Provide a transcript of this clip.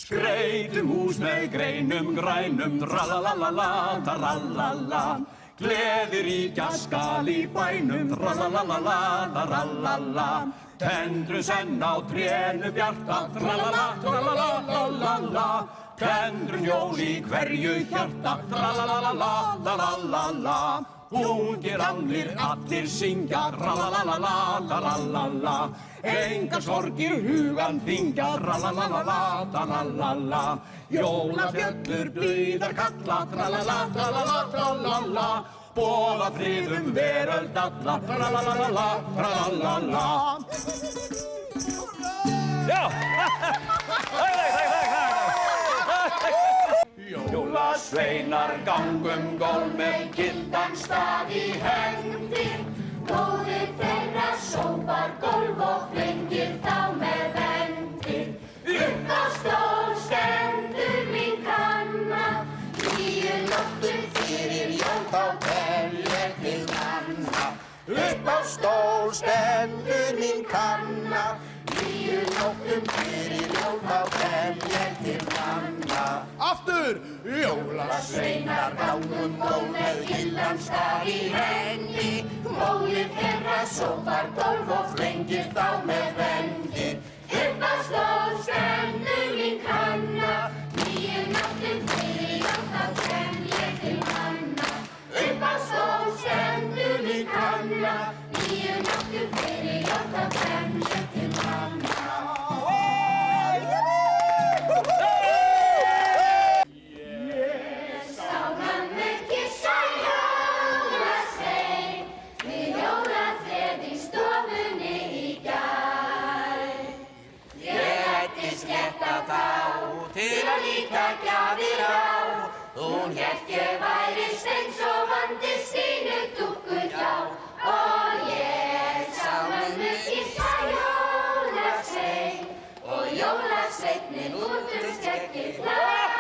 Skreytum hús með greinum grænum, tralalala, tralala. Gleði ríkja skal í bænum, tralalala, tralala. Tendrum senn á trénu bjarta, tralala, tralala, tralala. Tendrum jól í hverju hjarta, tralalala, tralala. Ungir gamlir allir syngja, tralalala, tralala. Engar sorgir hugan þyngja, tralalala, tralala. Jólabjöllur blíðar kalla, tralala, tralala, tralala. Boða friðum veröld alla, tralalala, tralala. Já! Jólasveinar gangum gólf með gildan staf í hendi. Móðir þeirra sópar gólf og flengir þá með vendi. Upp á stól stendur mín kanna, 9 nóttum fyrir jól þá tel ég til manna. Upp á stól stendur mín kanna, 9 nóttum fyrir jól þá tel ég til manna. Aftur! Jólasveinar gangum gólf með gildan staf í hendi. Móðir þeirra sópar gólf og flengir þá með vendi. Upp á stól stendur mín kanna, 9 nóttum fyrir jól þá tel ég til manna. Upp á stól stendur mín kanna, 9 nóttum fyrir jól þá tel ég til manna. Ég sá mömmu kyssa jólasvein við jólatréð í stofunni í gær. Ég ætti slétta þá til að líta gjafir á. Hún hélt ég væri steinsofandi Stínu dúkku hjá. Og ég sá mömmu kyssa jólasvein og jólasveinninn út skeggið hlær.